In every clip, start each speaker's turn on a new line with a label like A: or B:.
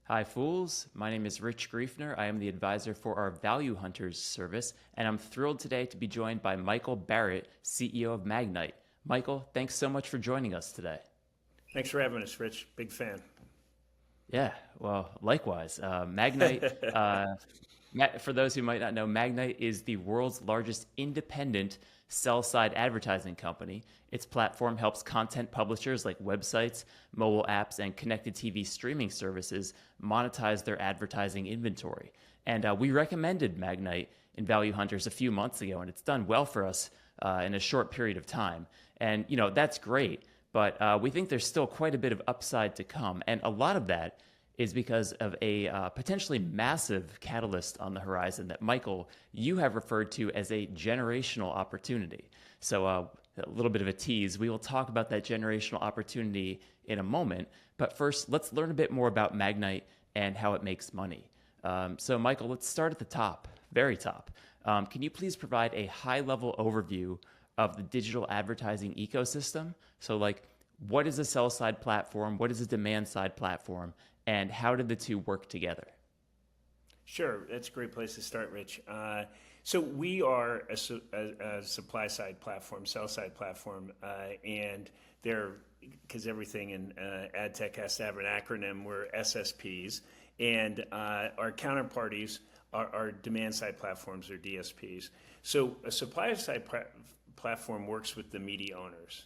A: Hi, fools. My name is Rich Griefner. I am the advisor for our Value Hunters service, and I'm thrilled today to be joined by Michael Barrett, CEO of Magnite. Michael, thanks so much for joining us today.
B: Thanks for having us, Rich. Big fan.
A: Yeah, well, likewise. Magnite, for those who might not know, Magnite is the world's largest independent sell side advertising company. Its platform helps content publishers like websites, mobile apps, and connected TV streaming services monetize their advertising inventory. And we recommended Magnite in Value Hunters a few months ago, and it's done well for us in a short period of time. And, that's great, but we think there's still quite a bit of upside to come. And a lot of that is because of a potentially massive catalyst on the horizon that, Michael, you have referred to as a generational opportunity. So a little bit of a tease. We will talk about that generational opportunity in a moment. But first, let's learn a bit more about Magnite and how it makes money. So, Michael, let's start at the top, very top. Can you please provide a high-level overview of the digital advertising ecosystem? So, what is a sell-side platform? What is a demand-side platform? And how did the two work together?
B: Sure, that's a great place to start, Rich. So we are a supply-side platform, sell-side platform, and because everything in adtech has to have an acronym, we're SSPs, and our counterparties are demand-side platforms or DSPs. So a supply-side platform works with the media owners.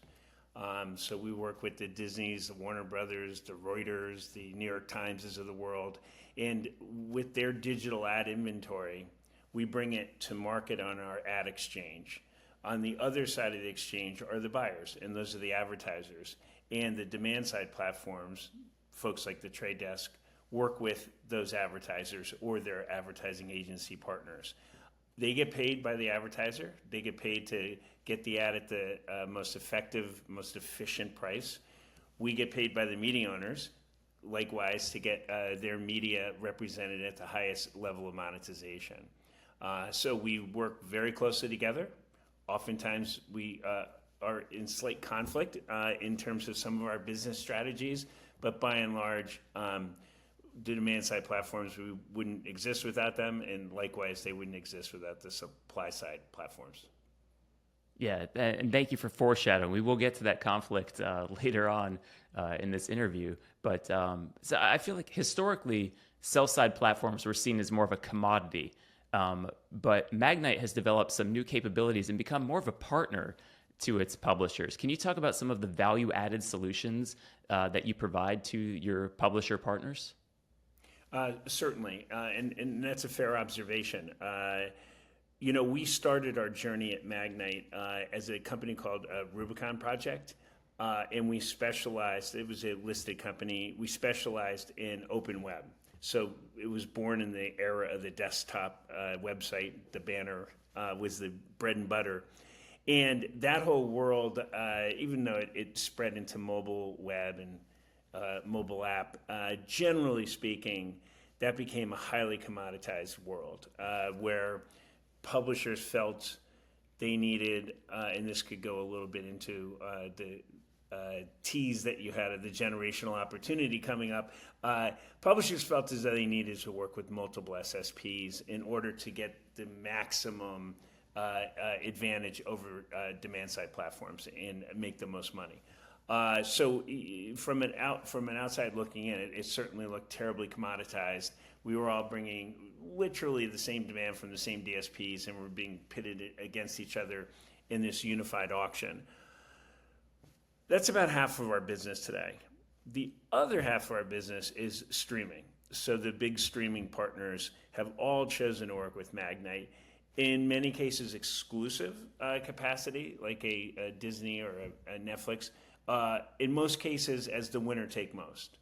B: So we work with the Disneys, the Warner Brothers, the Reuters, the New York Timeses of the world, and with their digital ad inventory, we bring it to market on our ad exchange. On the other side of the exchange are the buyers, and those are the advertisers. And the demand side platforms, folks like the Trade Desk, work with those advertisers or their advertising agency partners. They get paid by the advertiser. They get paid to get the ad at the most effective, most efficient price. We get paid by the media owners, likewise, to get their media represented at the highest level of monetization. So we work very closely together. Oftentimes, we are in slight conflict in terms of some of our business strategies, but by and large, the demand-side platforms, we wouldn't exist without them, and likewise, they wouldn't exist without the supply-side platforms.
A: Yeah, and thank you for foreshadowing. We will get to that conflict later on in this interview. But so I feel like historically, sell-side platforms were seen as more of a commodity. But Magnite has developed some new capabilities and become more of a partner to its publishers. Can you talk about some of the value-added solutions that you provide to your publisher partners?
B: Certainly, and that's a fair observation. We started our journey at Magnite as a company called Rubicon Project, and we specialized, it was a listed company, we specialized in open web. So it was born in the era of the desktop website. The banner was the bread and butter. And that whole world, even though it spread into mobile web and mobile app, generally speaking, that became a highly commoditized world where publishers felt they needed, and this could go a little bit into the tease that you had of the generational opportunity coming up. Publishers felt as though they needed to work with multiple SSPs in order to get the maximum advantage over demand-side platforms and make the most money. So from an outside looking in, it certainly looked terribly commoditized. We were all bringing literally the same demand from the same DSPs, and we're being pitted against each other in this unified auction. That's about half of our business today. The other half of our business is streaming. So the big streaming partners have all chosen to work with Magnite. In many cases, exclusive capacity, like a Disney or a Netflix. In most cases, as the winner take most.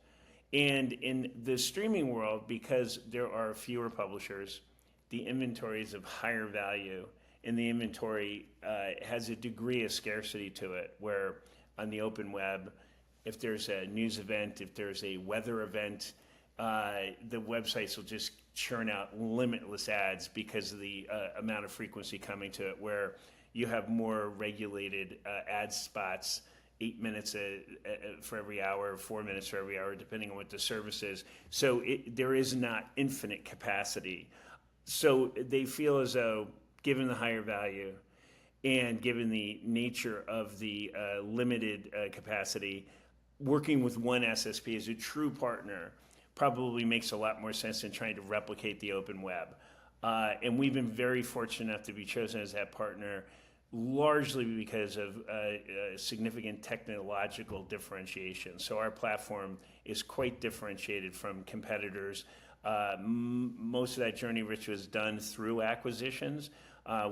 B: And in the streaming world, because there are fewer publishers, the inventory is of higher value, and the inventory has a degree of scarcity to it, where on the open web, if there's a news event, if there's a weather event, the websites will just churn out limitless ads because of the amount of frequency coming to it, where you have more regulated ad spots 8 minutes for every hour, 4 minutes for every hour, depending on what the service is. So there is not infinite capacity. So they feel as though, given the higher value and given the nature of the limited capacity, working with one SSP as a true partner probably makes a lot more sense than trying to replicate the open web. And we've been very fortunate enough to be chosen as that partner, largely because of significant technological differentiation. So our platform is quite differentiated from competitors. Most of that journey, Rich, was done through acquisitions.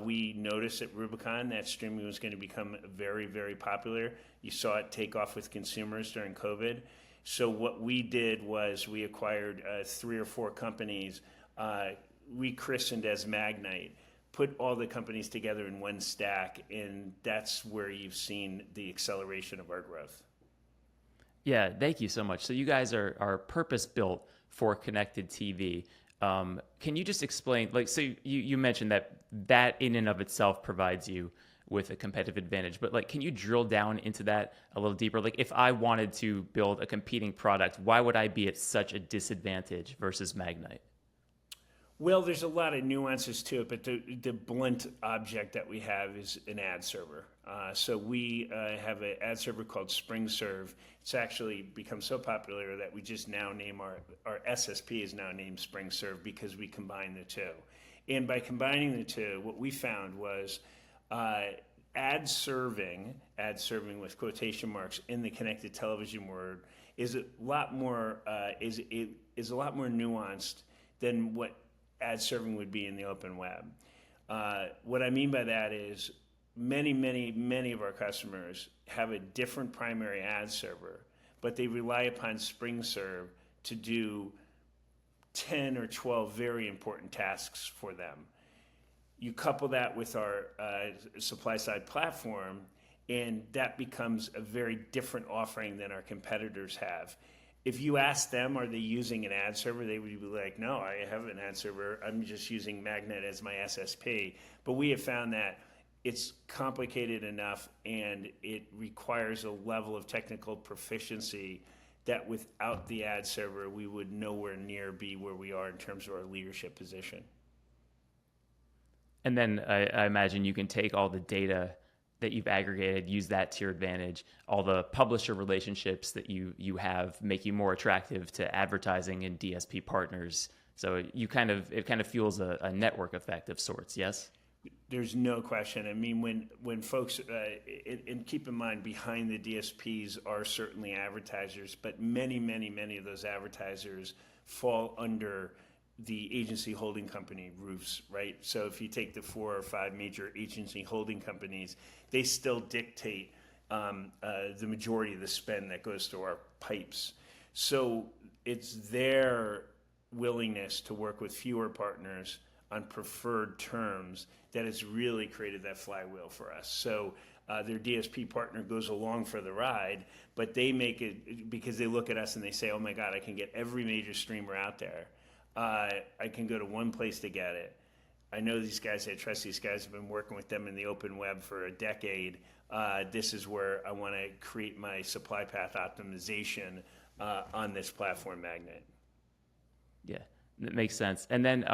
B: We noticed at Rubicon that streaming was going to become very, very popular. You saw it take off with consumers during COVID. So what we did was we acquired 3 or 4 companies, rechristened as Magnite, put all the companies together in one stack, and that's where you've seen the acceleration of our growth.
A: Yeah, thank you so much. So you guys are purpose-built for connected TV. Can you just explain, like, so you mentioned that in and of itself provides you with a competitive advantage, but like, can you drill down into that a little deeper? Like, if I wanted to build a competing product, why would I be at such a disadvantage versus Magnite?
B: Well, there's a lot of nuances to it, but the blunt object that we have is an ad server. So we have an ad server called SpringServe. It's actually become so popular that we just now name our SSP is now named SpringServe because we combine the two. And by combining the two, what we found was ad serving with quotation marks in the connected television world is a lot more is a lot more nuanced than what ad serving would be in the open web. What I mean by that is many of our customers have a different primary ad server, but they rely upon SpringServe to do 10 or 12 very important tasks for them. You couple that with our supply side platform, and that becomes a very different offering than our competitors have. If you ask them, are they using an ad server? They would be like, no, I have an ad server. I'm just using Magnite as my SSP. But we have found that it's complicated enough and it requires a level of technical proficiency that without the ad server, we would nowhere near be where we are in terms of our leadership position.
A: And then I imagine you can take all the data that you've aggregated, use that to your advantage. All the publisher relationships that you have make you more attractive to advertising and DSP partners. So it kind of fuels a network effect of sorts. Yes.
B: There's no question. I mean, when folks, and keep in mind, behind the DSPs are certainly advertisers, but many of those advertisers fall under the agency holding company roofs, right? So if you take the 4 or 5 major agency holding companies, they still dictate the majority of the spend that goes through our pipes. So it's their willingness to work with fewer partners on preferred terms that has really created that flywheel for us. So their DSP partner goes along for the ride, but they make it because they look at us and they say, oh my God, I can get every major streamer out there. I can go to one place to get it. I know these guys, I trust these guys, I've been working with them in the open web for a decade. This is where I want to create my supply path optimization on this platform, Magnite.
A: Yeah, that makes sense. And then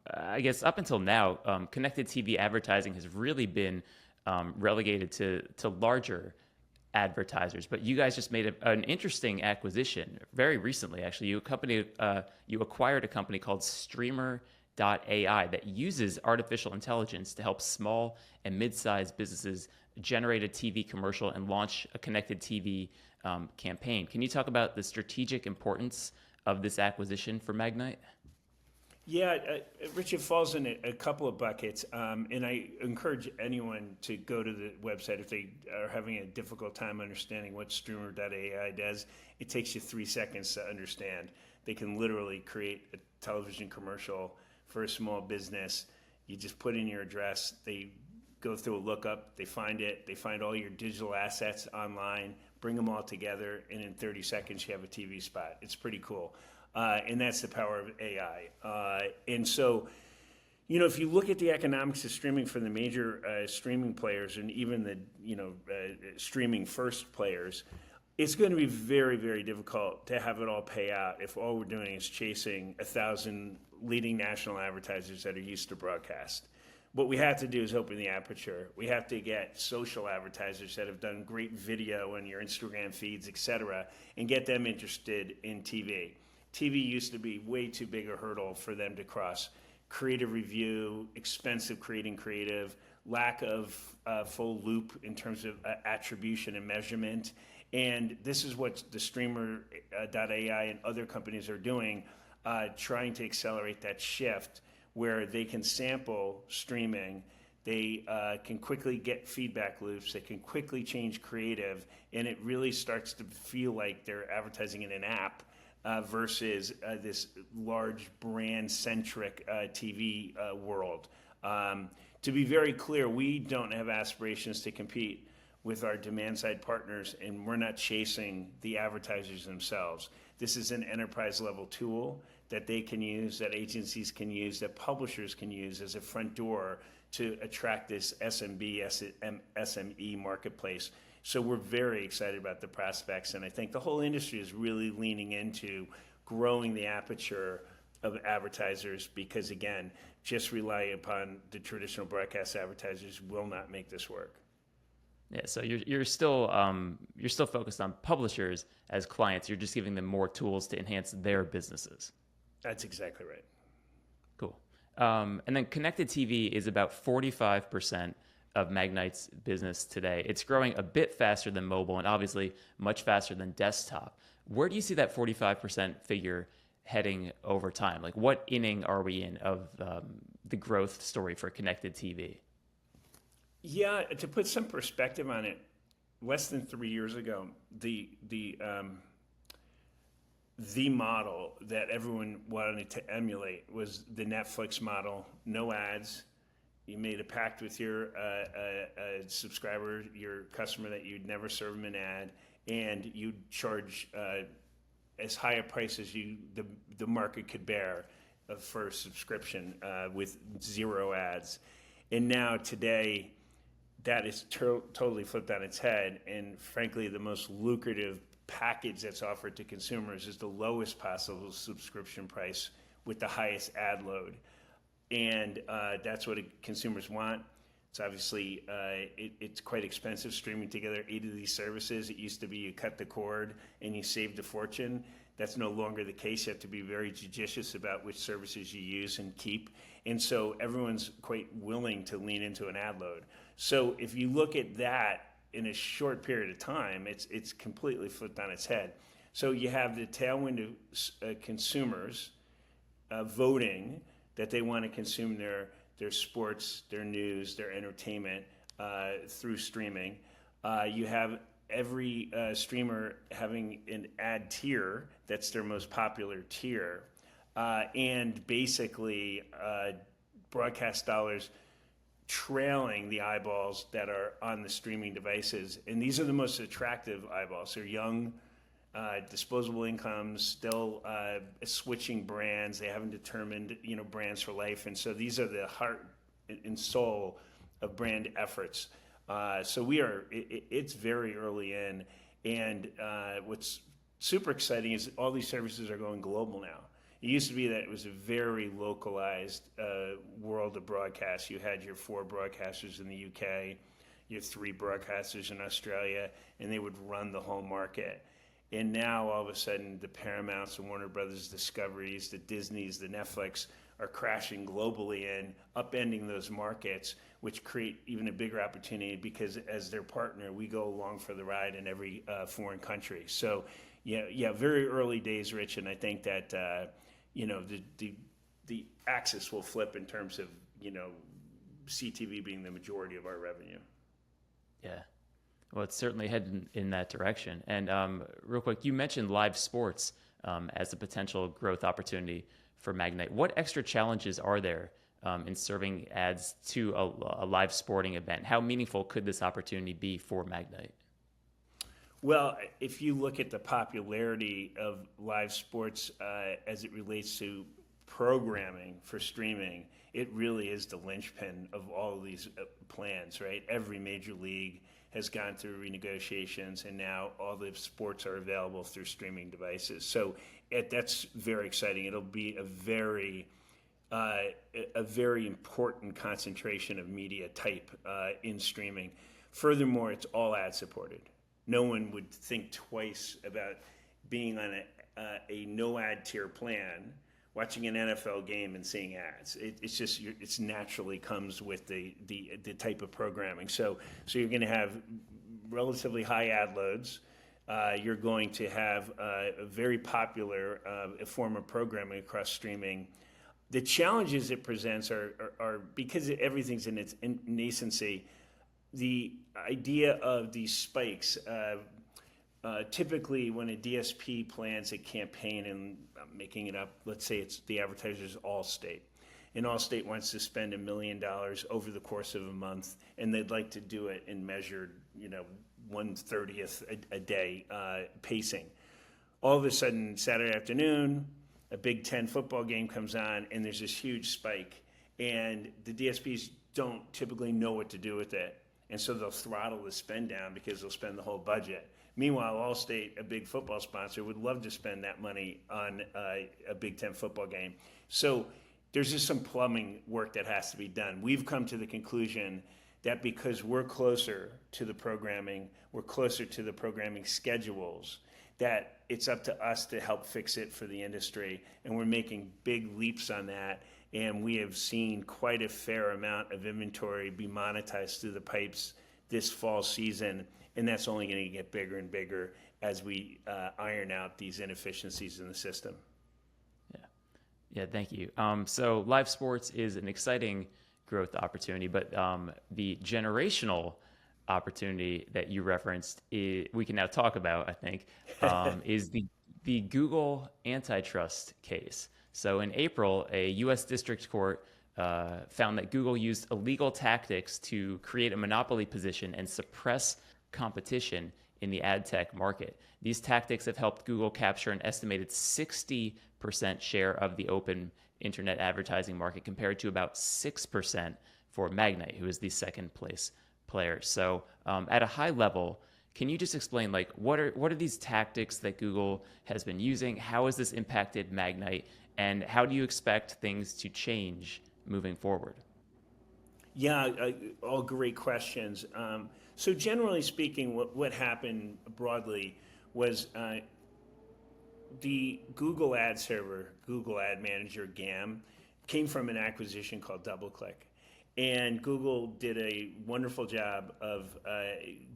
A: I guess up until now, connected TV advertising has really been relegated to larger advertisers, but you guys just made an interesting acquisition very recently. Actually, you acquired a company called Streamer.ai that uses artificial intelligence to help small and mid-sized businesses generate a TV commercial and launch a connected TV campaign. Can you talk about the strategic importance of this acquisition for Magnite?
B: Yeah, Rich, it falls in a couple of buckets, and I encourage anyone to go to the website if they are having a difficult time understanding what Streamer.ai does. It takes you 3 seconds to understand. They can literally create a television commercial for a small business. You just put in your address, they go through a lookup, they find it, they find all your digital assets online, bring them all together, and in 30 seconds you have a TV spot. It's pretty cool. And that's the power of AI. And so, If you look at the economics of streaming for the major streaming players and even the streaming first players, it's going to be very, very difficult to have it all pay out if all we're doing is chasing 1,000 leading national advertisers that are used to broadcast. What we have to do is open the aperture. We have to get social advertisers that have done great video on your Instagram feeds, et cetera, and get them interested in TV. TV used to be way too big a hurdle for them to cross. Creative review, expensive creating creative, lack of full loop in terms of attribution and measurement. And this is what the Streamer.ai and other companies are doing, trying to accelerate that shift where they can sample streaming, they can quickly get feedback loops, they can quickly change creative, and it really starts to feel like they're advertising in an app versus this large brand-centric TV world. To be very clear, we don't have aspirations to compete with our demand-side partners, and we're not chasing the advertisers themselves. This is an enterprise-level tool that they can use, that agencies can use, that publishers can use as a front door to attract this SMB, SME marketplace. So we're very excited about the prospects, and I think the whole industry is really leaning into growing the aperture of advertisers because, again, just relying upon the traditional broadcast advertisers will not make this work.
A: Yeah, so you're still focused on publishers as clients. You're just giving them more tools to enhance their businesses.
B: That's exactly right.
A: Cool. And then connected TV is about 45% of Magnite's business today. It's growing a bit faster than mobile and obviously much faster than desktop. Where do you see that 45% figure heading over time? Like, what inning are we in of the growth story for connected TV?
B: Yeah, to put some perspective on it, less than 3 years ago, the model that everyone wanted to emulate was the Netflix model. No ads. You made a pact with your subscriber, your customer, that you'd never serve them an ad, and you'd charge as high a price as the market could bear for a subscription with zero ads. And now today, that is totally flipped on its head, and frankly, the most lucrative package that's offered to consumers is the lowest possible subscription price with the highest ad load. And that's what consumers want. It's obviously, it's quite expensive streaming together 8 of these services. It used to be you cut the cord and you saved a fortune. That's no longer the case. You have to be very judicious about which services you use and keep. And so everyone's quite willing to lean into an ad load. So if you look at that in a short period of time, it's completely flipped on its head. So you have the tailwind of consumers voting that they want to consume their sports, their news, their entertainment through streaming. You have every streamer having an ad tier that's their most popular tier. And basically broadcast dollars trailing the eyeballs that are on the streaming devices. And these are the most attractive eyeballs. They're young, disposable incomes, still switching brands. They haven't determined, brands for life. And so these are the heart and soul of brand efforts. So it's very early in. And what's super exciting is all these services are going global now. It used to be that it was a very localized world of broadcast. You had your 4 broadcasters in the UK, your 3 broadcasters in Australia, and they would run the whole market. And now all of a sudden the Paramounts, the Warner Brothers Discoveries, the Disneys, the Netflix are crashing globally and upending those markets, which create even a bigger opportunity because as their partner, we go along for the ride in every foreign country. So yeah, very early days, Rich, and I think that the axis will flip in terms of CTV being the majority of our revenue.
A: Yeah, well, it's certainly heading in that direction. And real quick, you mentioned live sports as a potential growth opportunity for Magnite. What extra challenges are there in serving ads to a live sporting event? How meaningful could this opportunity be for Magnite?
B: Well, if you look at the popularity of live sports as it relates to programming for streaming, it really is the linchpin of all of these plans, right? Every major league has gone through renegotiations, and now all the sports are available through streaming devices. So that's very exciting. It'll be a very important concentration of media type in streaming. Furthermore, it's all ad supported. No one would think twice about being on a no ad tier plan, watching an NFL game and seeing ads. It's naturally comes with the type of programming. So you're going to have relatively high ad loads. You're going to have a very popular form of programming across streaming. The challenges it presents are because everything's in its nascency. The idea of these spikes. Typically, when a DSP plans a campaign, and I'm making it up, let's say it's the advertiser's Allstate, and Allstate wants to spend $1 million over the course of a month, and they'd like to do it in measured, 1/30th a day pacing. All of a sudden, Saturday afternoon, a Big Ten football game comes on, and there's this huge spike, and the DSPs don't typically know what to do with it, and so they'll throttle the spend down because they'll spend the whole budget. Meanwhile, Allstate, a big football sponsor, would love to spend that money on a Big Ten football game. So there's just some plumbing work that has to be done. We've come to the conclusion that because we're closer to the programming, we're closer to the programming schedules, that it's up to us to help fix it for the industry. And we're making big leaps on that. And we have seen quite a fair amount of inventory be monetized through the pipes this fall season. And that's only going to get bigger and bigger as we iron out these inefficiencies in the system.
A: Yeah, thank you. So live sports is an exciting growth opportunity, but the generational opportunity that you referenced, we can now talk about, I think, is the Google antitrust case. So in April, a U.S. district court found that Google used illegal tactics to create a monopoly position and suppress competition in the ad tech market. These tactics have helped Google capture an estimated 60% share of the open internet advertising market compared to about 6% for Magnite, who is the second place player. So at a high level, can you just explain what are these tactics that Google has been using? How has this impacted Magnite? And how do you expect things to change moving forward?
B: Yeah, all great questions. So generally speaking, what happened broadly was the Google ad server, Google Ad Manager, GAM, came from an acquisition called DoubleClick. And Google did a wonderful job of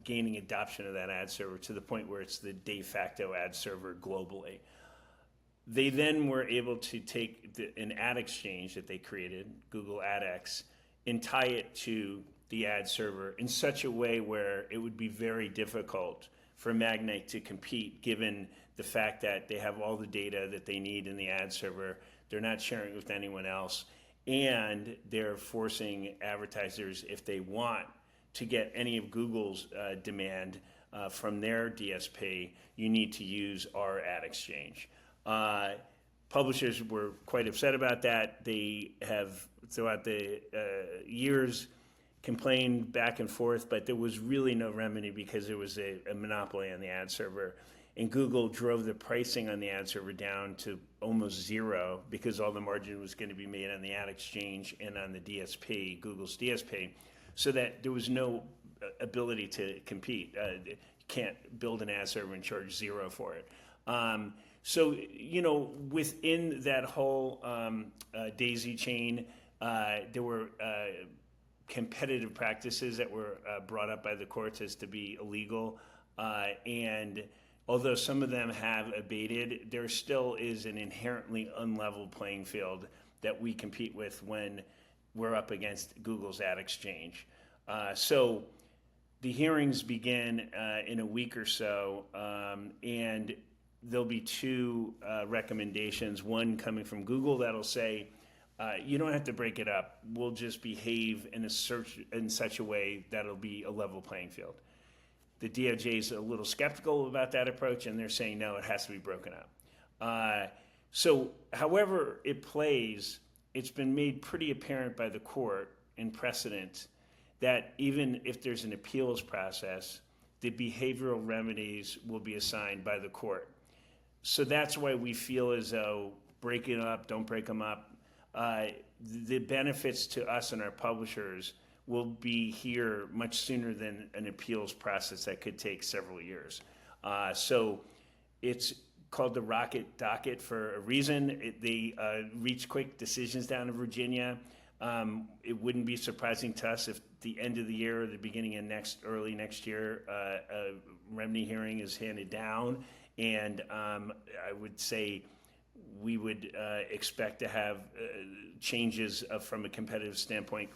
B: gaining adoption of that ad server to the point where it's the de facto ad server globally. They then were able to take an ad exchange that they created, Google AdX, and tie it to the ad server in such a way where it would be very difficult for Magnite to compete, given the fact that they have all the data that they need in the ad server. They're not sharing it with anyone else. And they're forcing advertisers, if they want to get any of Google's demand from their DSP, you need to use our ad exchange. Publishers were quite upset about that. They have, throughout the years, complained back and forth, but there was really no remedy because there was a monopoly on the ad server. And Google drove the pricing on the ad server down to almost zero because all the margin was going to be made on the ad exchange and on the DSP, Google's DSP, so that there was no ability to compete. You can't build an ad server and charge zero for it. So, within that whole daisy chain, there were competitive practices that were brought up by the courts as to be illegal. And although some of them have abated, there still is an inherently unlevel playing field that we compete with when we're up against Google's ad exchange. So the hearings begin in a week or so, and there'll be two recommendations, one coming from Google that'll say, you don't have to break it up. We'll just behave in such a way that it'll be a level playing field. The DOJ is a little skeptical about that approach, and they're saying, no, it has to be broken up. So, however it plays, it's been made pretty apparent by the court in precedent that even if there's an appeals process, the behavioral remedies will be assigned by the court. So that's why we feel as though break it up, don't break them up. The benefits to us and our publishers will be here much sooner than an appeals process that could take several years. So it's called the Rocket Docket for a reason. They reach quick decisions down in Virginia. It wouldn't be surprising to us if the end of the year or the beginning of early next year, a remedy hearing is handed down. And I would say we would expect to have changes from a competitive standpoint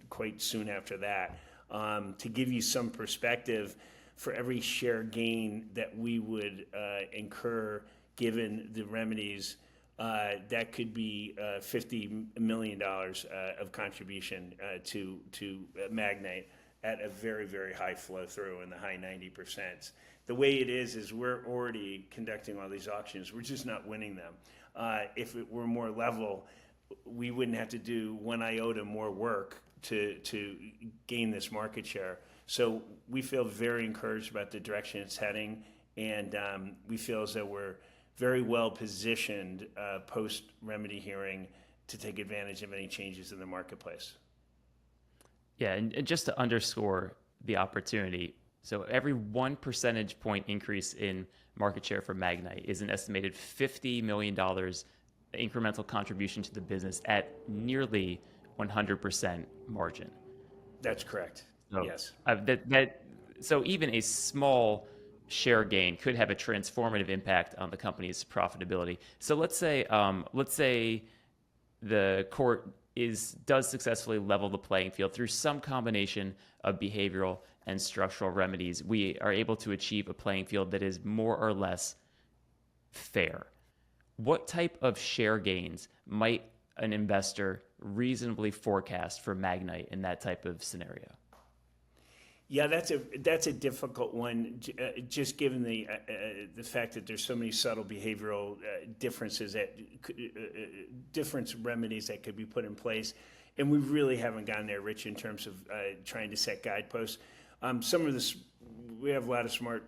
B: quite soon after that. To give you some perspective, for every share gain that we would incur given the remedies, that could be $50 million of contribution to Magnite at a very, very high flow through in the high 90%. The way it is we're already conducting all these auctions. We're just not winning them. If it were more level, we wouldn't have to do one iota more work to gain this market share. So we feel very encouraged about the direction it's heading, and we feel as though we're very well positioned post-remedy hearing to take advantage of any changes in the marketplace.
A: Yeah, and just to underscore the opportunity, so every 1 percentage point increase in market share for Magnite is an estimated $50 million incremental contribution to the business at nearly 100% margin.
B: That's correct.
A: So,
B: yes.
A: So even a small share gain could have a transformative impact on the company's profitability. So let's say the court does successfully level the playing field through some combination of behavioral and structural remedies. We are able to achieve a playing field that is more or less fair. What type of share gains might an investor reasonably forecast for Magnite in that type of scenario?
B: Yeah, that's a difficult one, just given the fact that there's so many subtle behavioral differences different remedies that could be put in place, and we really haven't gotten there, Rich, in terms of trying to set guideposts. Some of this, we have a lot of smart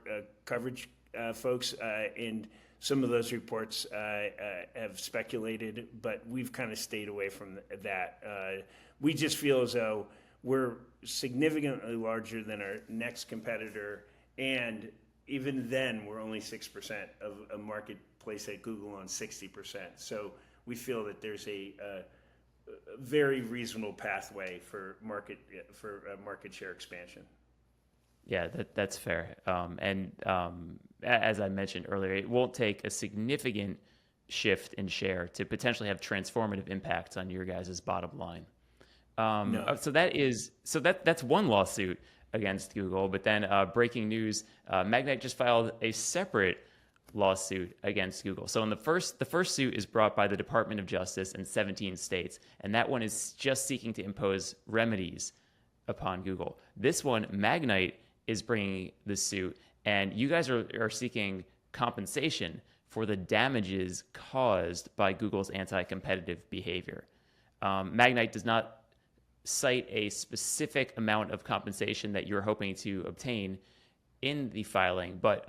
B: coverage folks, and some of those reports have speculated, but we've kind of stayed away from that. We just feel as though we're significantly larger than our next competitor, and even then, we're only 6% of a marketplace at Google on 60%. So we feel that there's a very reasonable pathway for market share expansion.
A: Yeah, that's fair. As I mentioned earlier, it won't take a significant shift in share to potentially have transformative impacts on your guys' bottom line.
B: No.
A: So that's one lawsuit against Google. But then breaking news, Magnite just filed a separate lawsuit against Google. So the first suit is brought by the Department of Justice in 17 states, and that one is just seeking to impose remedies upon Google. This one, Magnite, is bringing the suit, and you guys are seeking compensation for the damages caused by Google's anti-competitive behavior. Magnite does not cite a specific amount of compensation that you're hoping to obtain in the filing, but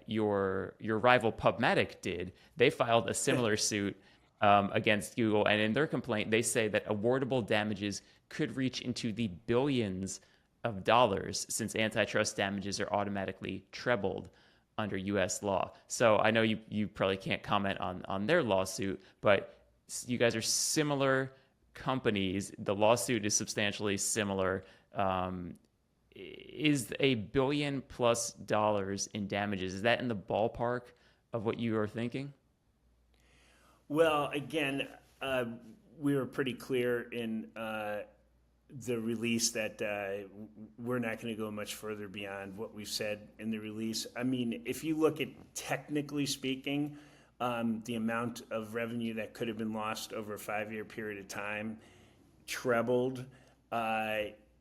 A: your rival PubMatic did. They filed a similar suit against Google, and in their complaint, they say that awardable damages could reach into the billions of dollars, since antitrust damages are automatically trebled under U.S. law. So I know you probably can't comment on their lawsuit, but you guys are similar companies. The lawsuit is substantially similar. Is $1 billion+ in damages, is that in the ballpark of what you are thinking?
B: Well, again, we were pretty clear in the release that we're not going to go much further beyond what we've said in the release. I mean, if you look at, technically speaking, the amount of revenue that could have been lost over a 5-year period of time trebled,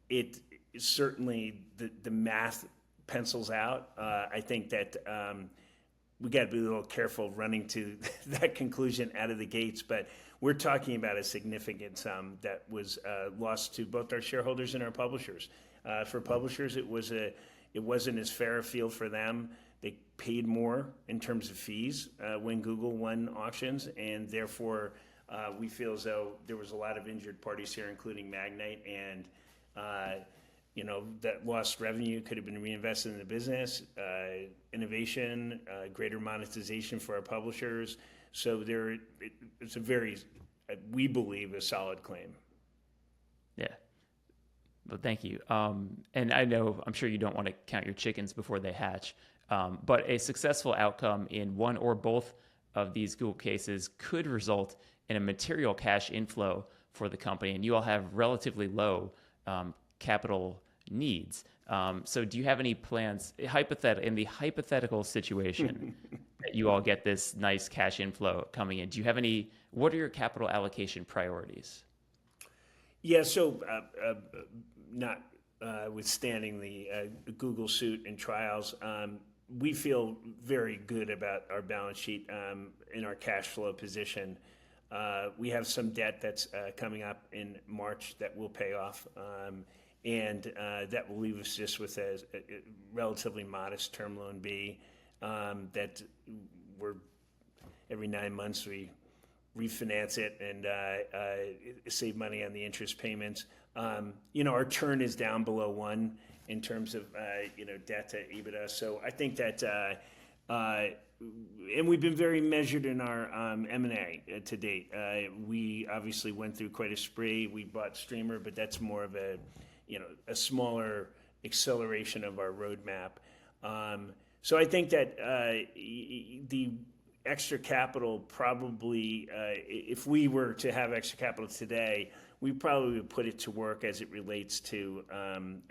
B: it certainly, the math pencils out. I think that we got to be a little careful running to that conclusion out of the gates, but we're talking about a significant sum that was lost to both our shareholders and our publishers. For publishers, it wasn't as fair a field for them. They paid more in terms of fees when Google won auctions, and therefore we feel as though there was a lot of injured parties here, including Magnite, and that lost revenue could have been reinvested in the business, innovation, greater monetization for our publishers. So it's a very, we believe, a solid claim.
A: Yeah. Well, thank you. And I'm sure you don't want to count your chickens before they hatch, but a successful outcome in one or both of these Google cases could result in a material cash inflow for the company, and you all have relatively low capital needs. So do you have any plans, in the hypothetical situation that you all get this nice cash inflow coming in, what are your capital allocation priorities?
B: Yeah, so notwithstanding the Google suit and trials, we feel very good about our balance sheet and our cash flow position. We have some debt that's coming up in March that will pay off, and that will leave us just with a relatively modest term loan B that every 9 months we refinance it and save money on the interest payments. Our churn is down below 1 in terms of debt to EBITDA. So I think that, and we've been very measured in our M&A to date. We obviously went through quite a spree. We bought Streamer, but that's more of a smaller acceleration of our roadmap. So I think that the extra capital probably, if we were to have extra capital today, we probably would put it to work as it relates to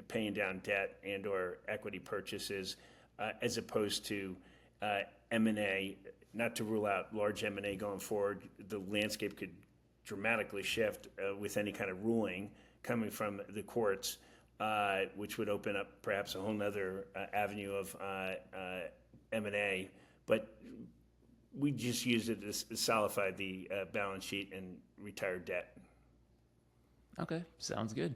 B: paying down debt and or equity purchases as opposed to M&A. Not to rule out large M&A going forward. The landscape could dramatically shift with any kind of ruling coming from the courts, which would open up perhaps a whole nother avenue of M&A. But we just use it to solidify the balance sheet and retire debt.
A: Okay, sounds good.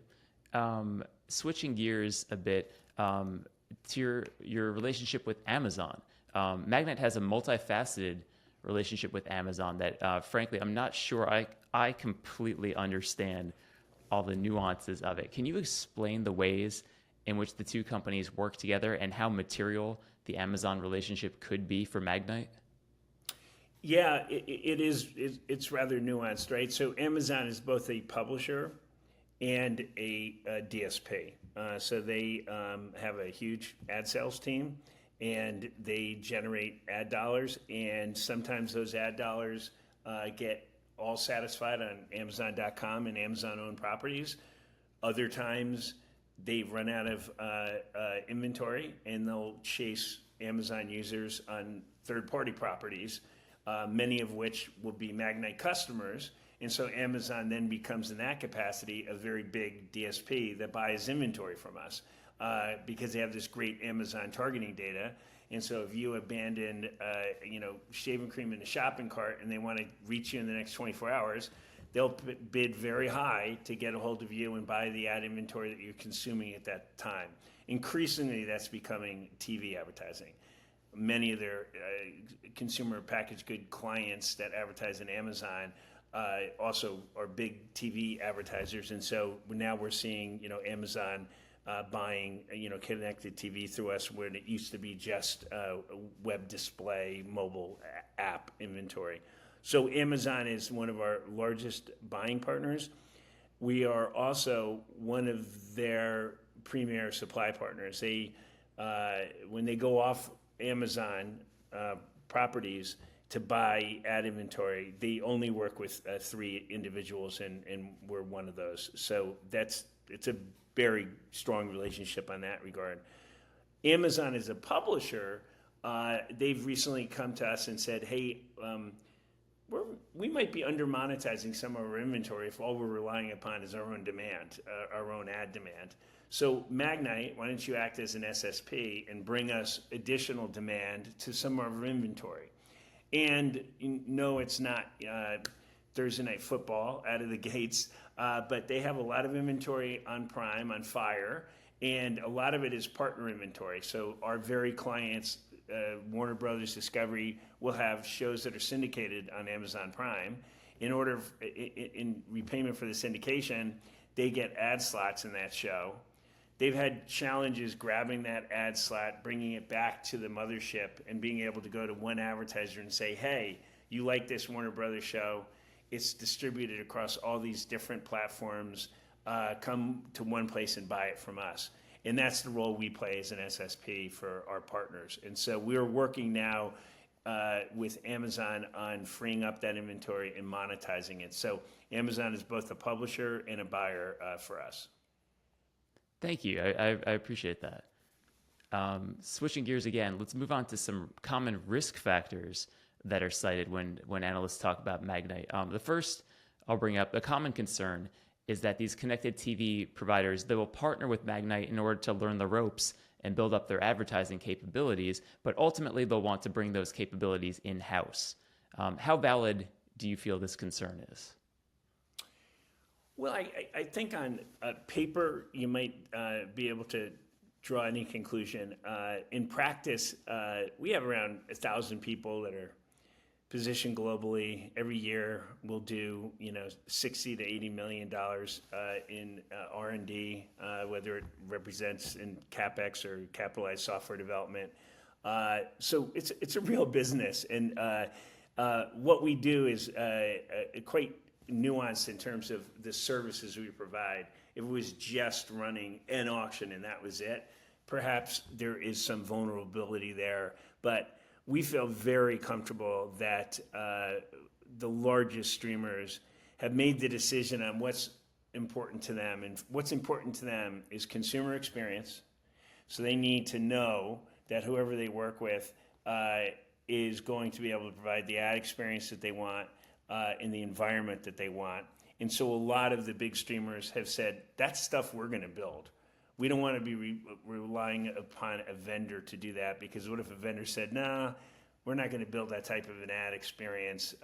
A: Switching gears a bit to your relationship with Amazon. Magnite has a multifaceted relationship with Amazon that, frankly, I'm not sure I completely understand all the nuances of it. Can you explain the ways in which the two companies work together and how material the Amazon relationship could be for Magnite?
B: Yeah, it's rather nuanced, right? So Amazon is both a publisher and a DSP. So they have a huge ad sales team, and they generate ad dollars, and sometimes those ad dollars get all satisfied on Amazon.com and Amazon-owned properties. Other times they run out of inventory, and they'll chase Amazon users on third-party properties, many of which will be Magnite customers. And so Amazon then becomes, in that capacity, a very big DSP that buys inventory from us because they have this great Amazon targeting data. And so if you abandon, shaving cream in a shopping cart and they want to reach you in the next 24 hours, they'll bid very high to get a hold of you and buy the ad inventory that you're consuming at that time. Increasingly, that's becoming TV advertising. Many of their consumer packaged good clients that advertise on Amazon also are big TV advertisers, and so now we're seeing Amazon buying connected TV through us when it used to be just web display, mobile app inventory. So Amazon is one of our largest buying partners. We are also one of their premier supply partners. They when they go off Amazon properties to buy ad inventory, they only work with 3 individuals, and we're one of those. So it's a very strong relationship on that regard. Amazon as a publisher, they've recently come to us and said, hey, we might be under monetizing some of our inventory if all we're relying upon is our own demand, our own ad demand. So Magnite, why don't you act as an SSP and bring us additional demand to some of our inventory? And no, it's not Thursday Night Football out of the gates, but they have a lot of inventory on Prime, on Fire, and a lot of it is partner inventory. So our very clients, Warner Brothers Discovery, will have shows that are syndicated on Amazon Prime. In repayment for the syndication, they get ad slots in that show. They've had challenges grabbing that ad slot, bringing it back to the mothership, and being able to go to one advertiser and say, hey, you like this Warner Brothers show? It's distributed across all these different platforms. Come to one place and buy it from us. And that's the role we play as an SSP for our partners. And so we're working now with Amazon on freeing up that inventory and monetizing it. So Amazon is both a publisher and a buyer for us.
A: Thank you. I appreciate that. Switching gears again, let's move on to some common risk factors that are cited when analysts talk about Magnite. The first I'll bring up, a common concern is that these connected TV providers, they will partner with Magnite in order to learn the ropes and build up their advertising capabilities, but ultimately they'll want to bring those capabilities in-house. How valid do you feel this concern is?
B: Well, I think on paper, you might be able to draw any conclusion. In practice, we have around 1,000 people that are positioned globally. Every year, we'll do $60 to $80 million in R&D, whether it represents in CapEx or capitalized software development. So it's a real business, and what we do is quite nuanced in terms of the services we provide. If it was just running an auction and that was it, perhaps there is some vulnerability there. But we feel very comfortable that the largest streamers have made the decision on what's important to them. And what's important to them is consumer experience. So they need to know that whoever they work with is going to be able to provide the ad experience that they want in the environment that they want. And so a lot of the big streamers have said, that's stuff we're going to build. We don't want to be relying upon a vendor to do that, because what if a vendor said, nah, we're not going to build that type of an ad experience.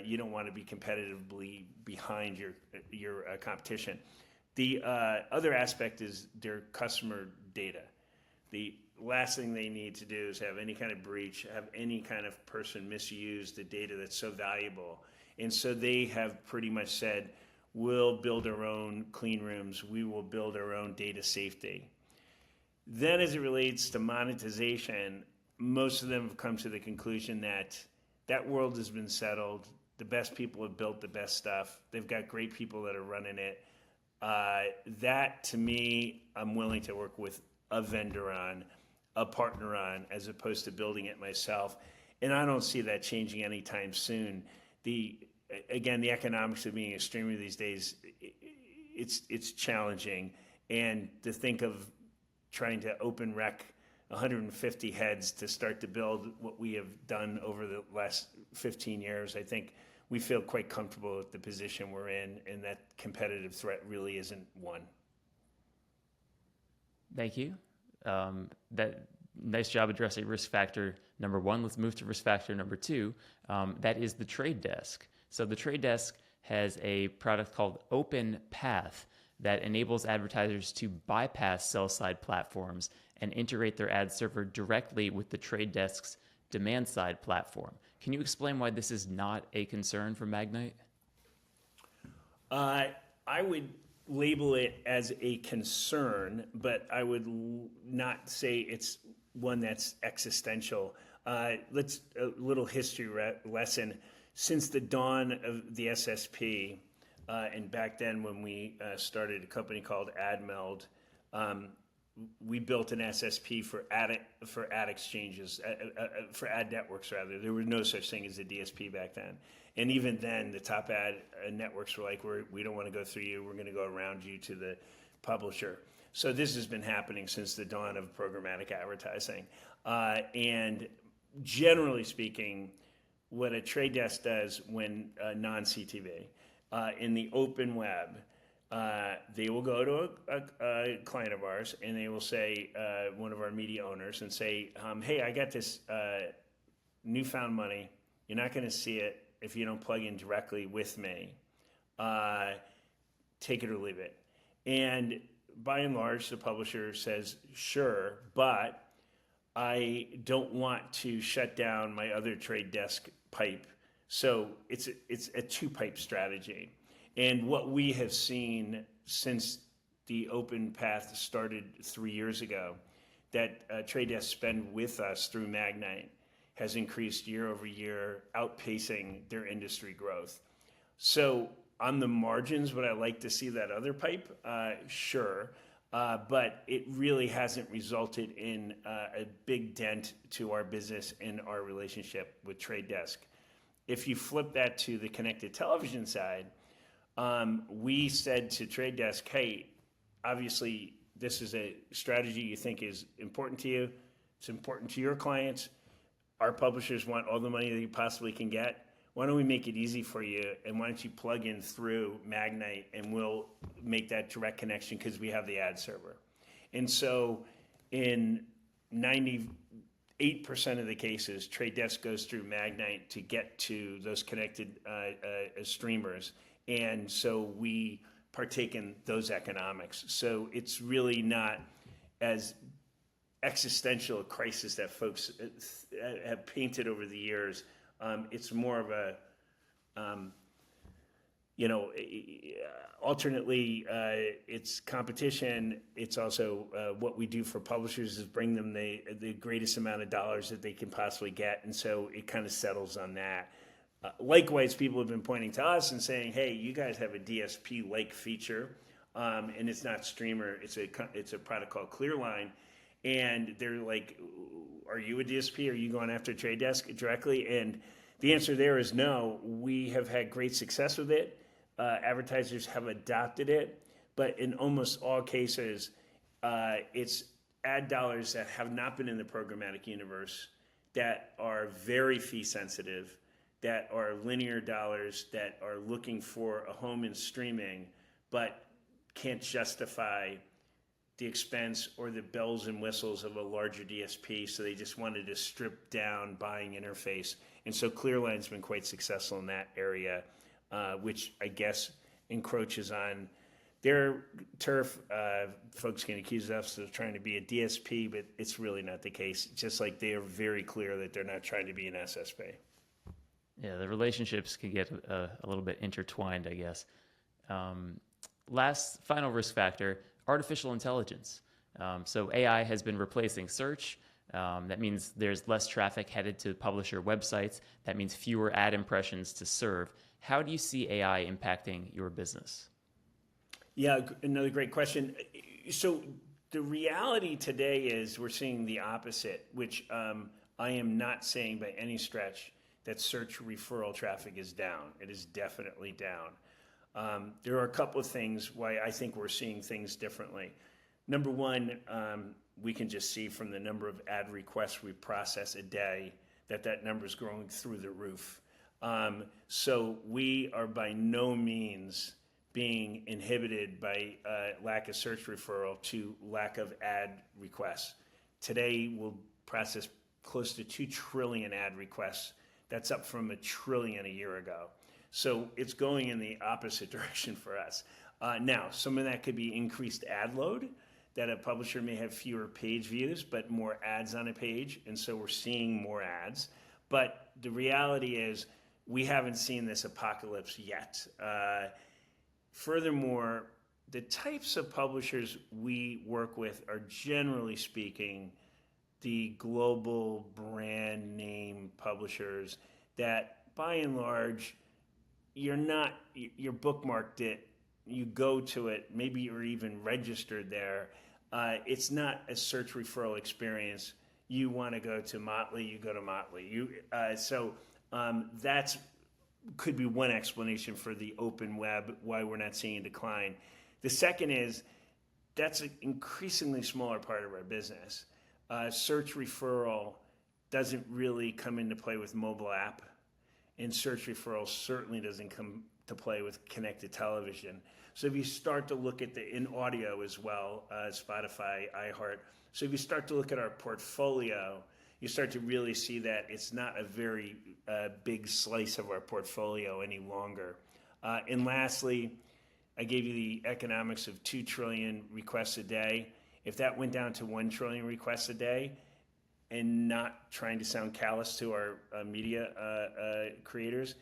B: You don't want to be competitively behind your competition. The other aspect is their customer data. The last thing they need to do is have any kind of breach, have any kind of person misuse the data that's so valuable. And so they have pretty much said, we'll build our own clean rooms. We will build our own data safety. Then as it relates to monetization, most of them have come to the conclusion that that world has been settled. The best people have built the best stuff. They've got great people that are running it. That, to me, I'm willing to work with a vendor on, a partner on, as opposed to building it myself. And I don't see that changing anytime soon. The economics of being a streamer these days, it's challenging. And to think of trying to open rec 150 heads to start to build what we have done over the last 15 years, I think we feel quite comfortable with the position we're in, and that competitive threat really isn't one.
A: Thank you. That nice job addressing risk factor number one. Let's move to risk factor number two. That is the trade desk. So the trade desk has a product called Open Path that enables advertisers to bypass sell-side platforms and integrate their ad server directly with the trade desk's demand-side platform. Can you explain why this is not a concern for Magnite?
B: I would label it as a concern, but I would not say it's one that's existential. Let's a little history lesson. Since the dawn of the SSP, and back then when we started a company called AdMeld, we built an SSP for ad exchanges, for ad networks rather. There was no such thing as a DSP back then. And even then, the top ad networks were like, we don't want to go through you. We're going to go around you to the publisher. So this has been happening since the dawn of programmatic advertising. And generally speaking, what a trade desk does when non-CTV. In the open web, they will go to a client of ours and they will say, one of our media owners, and say, hey, I got this newfound money. You're not going to see it if you don't plug in directly with me. Take it or leave it. And by and large, the publisher says, sure, but I don't want to shut down my other trade desk pipe. So it's a two-pipe strategy. And what we have seen since the open path started 3 years ago, that trade desk spend with us through Magnite has increased year over year, outpacing their industry growth. So on the margins, would I like to see that other pipe? Sure. But it really hasn't resulted in a big dent to our business and our relationship with Trade Desk. If you flip that to the connected television side, we said to Trade Desk, hey, obviously this is a strategy you think is important to you. It's important to your clients. Our publishers want all the money that you possibly can get. Why don't we make it easy for you, and why don't you plug in through Magnite, and we'll make that direct connection because we have the ad server. And so in 98% of the cases, Trade Desk goes through Magnite to get to those connected streamers. And so we partake in those economics. So it's really not as existential a crisis that folks have painted over the years. It's more of a, alternately, it's competition. It's also what we do for publishers is bring them the greatest amount of dollars that they can possibly get. And so it kind of settles on that. Likewise, people have been pointing to us and saying, hey, you guys have a DSP-like feature, and it's not Streamer. It's a product called Clearline. And they're like, are you a DSP? Are you going after Trade Desk directly? And the answer there is no. We have had great success with it. Advertisers have adopted it. But in almost all cases, it's ad dollars that have not been in the programmatic universe, that are very fee sensitive, that are linear dollars, that are looking for a home in streaming, but can't justify the expense or the bells and whistles of a larger DSP, so they just wanted to strip down buying interface. And so Clearline's been quite successful in that area, which I guess encroaches on their turf. Folks can accuse us of trying to be a DSP, but it's really not the case. Just like they are very clear that they're not trying to be an SSP.
A: Yeah, the relationships can get a little bit intertwined, I guess. Final risk factor, artificial intelligence. So AI has been replacing search. That means there's less traffic headed to publisher websites. That means fewer ad impressions to serve. How do you see AI impacting your business?
B: Yeah, another great question. So the reality today is we're seeing the opposite, which I am not saying by any stretch that search referral traffic is down. It is definitely down. There are a couple of things why I think we're seeing things differently. Number one, we can just see from the number of ad requests we process a day that number is growing through the roof. So we are by no means being inhibited by lack of search referral to lack of ad requests. Today, we'll process close to 2 trillion ad requests. That's up from 1 trillion a year ago. So it's going in the opposite direction for us. Now, some of that could be increased ad load, that a publisher may have fewer page views, but more ads on a page, and so we're seeing more ads. But the reality is we haven't seen this apocalypse yet. Furthermore, the types of publishers we work with are, generally speaking, the global brand name publishers that, by and large, you're bookmarked it, you go to it, maybe you're even registered there. It's not a search referral experience. You want to go to Motley, you go to Motley. So that's could be one explanation for the open web, why we're not seeing a decline. The second is that's an increasingly smaller part of our business. Search referral doesn't really come into play with mobile app. and search referrals certainly doesn't come to play with connected television. So if you start to look at in audio as well, Spotify, iHeart. So if you start to look at our portfolio, you start to really see that it's not a very big slice of our portfolio any longer. And lastly, I gave you the economics of 2 trillion requests a day. If that went down to 1 trillion requests a day, and not trying to sound callous to our media creators,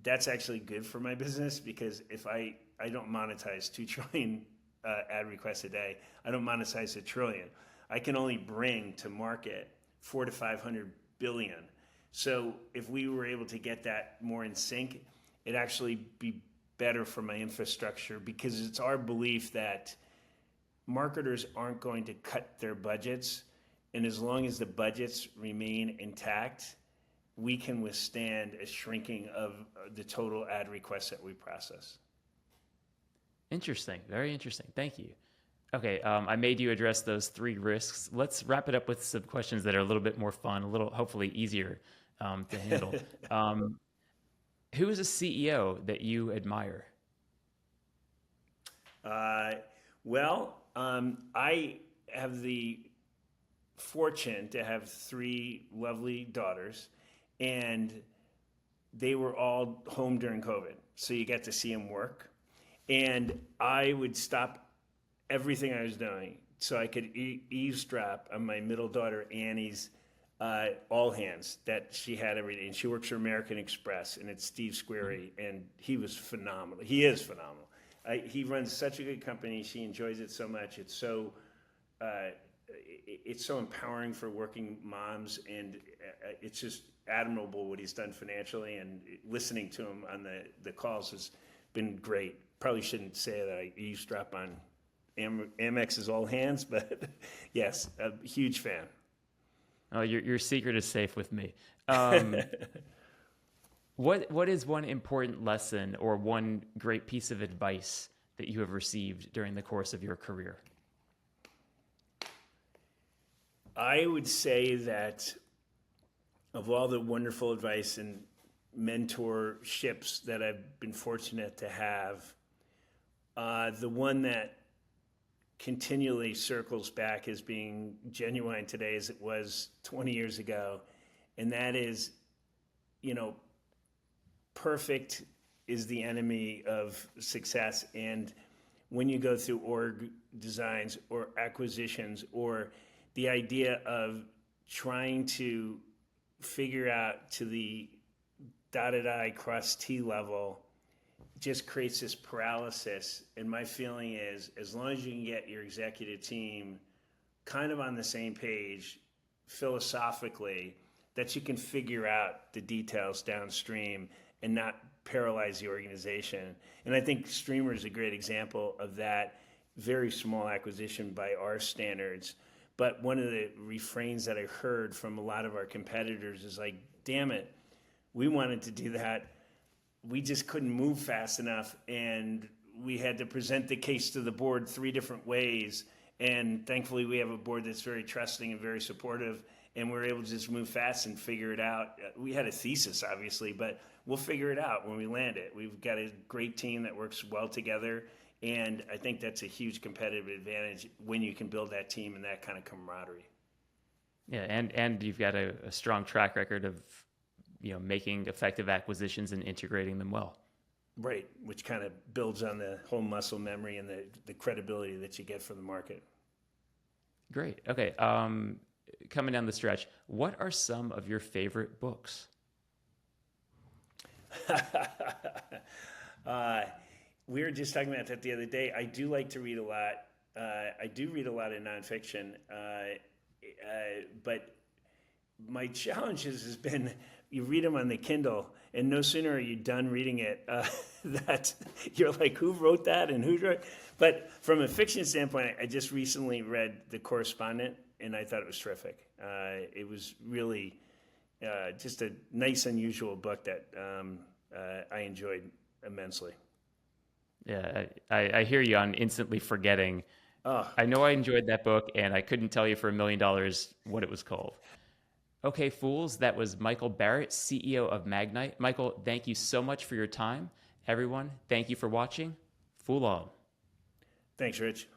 B: that's actually good for my business, because if I don't monetize 2 trillion ad requests a day, I don't monetize 1 trillion. I can only bring to market 400 to 500 billion. So if we were able to get that more in sync, it'd actually be better for my infrastructure, because it's our belief that marketers aren't going to cut their budgets. And as long as the budgets remain intact, we can withstand a shrinking of the total ad requests that we process.
A: Interesting. Very interesting. Thank you. Okay, I made you address those 3 risks. Let's wrap it up with some questions that are a little bit more fun, a little hopefully easier to handle. Who is a CEO that you admire?
B: I have the fortune to have 3 lovely daughters, and they were all home during COVID. So you get to see them work. And I would stop everything I was doing so I could eavesdrop on my middle daughter Annie's all hands that she had every day. And she works for American Express, and it's Steve Squeri, and he was phenomenal. He is phenomenal. He runs such a good company. She enjoys it so much. It's so empowering for working moms, and it's just admirable what he's done financially. And listening to him on the calls has been great. Probably shouldn't say that I eavesdrop on Amex's all hands, but yes, a huge fan.
A: Oh, your secret is safe with me. What is one important lesson or one great piece of advice that you have received during the course of your career?
B: I would say that of all the wonderful advice and mentorships that I've been fortunate to have, the one that continually circles back as being genuine today as it was 20 years ago, and that is, perfect is the enemy of success. And when you go through org designs or acquisitions, or the idea of trying to figure out to the dotted I cross T level, just creates this paralysis. And my feeling is, as long as you can get your executive team kind of on the same page philosophically, that you can figure out the details downstream and not paralyze the organization. And I think Streamer is a great example of that. Very small acquisition by our standards. But one of the refrains that I heard from a lot of our competitors is like, damn it, we wanted to do that. We just couldn't move fast enough, and we had to present the case to the board 3 different ways. And thankfully, we have a board that's very trusting and very supportive, and we're able to just move fast and figure it out. We had a thesis, obviously, but we'll figure it out when we land it. We've got a great team that works well together, and I think that's a huge competitive advantage when you can build that team and that kind of camaraderie.
A: Yeah, and you've got a strong track record of making effective acquisitions and integrating them well.
B: Right, which kind of builds on the whole muscle memory and the credibility that you get from the market.
A: Great. Okay. Coming down the stretch, what are some of your favorite books?
B: We were just talking about that the other day. I do like to read a lot. I do read a lot of nonfiction, but my challenge has been, you read them on the Kindle, and no sooner are you done reading it, that you're like, who wrote that and who wrote? But from a fiction standpoint, I just recently read The Correspondent, and I thought it was terrific. It was really just a nice, unusual book that I enjoyed immensely.
A: Yeah, I hear you on instantly forgetting.
B: Oh.
A: I know I enjoyed that book, and I couldn't tell you for $1 million what it was called. Okay, fools, that was Michael Barrett, CEO of Magnite. Michael, thank you so much for your time. Everyone, thank you for watching. Fool on.
B: Thanks, Rich.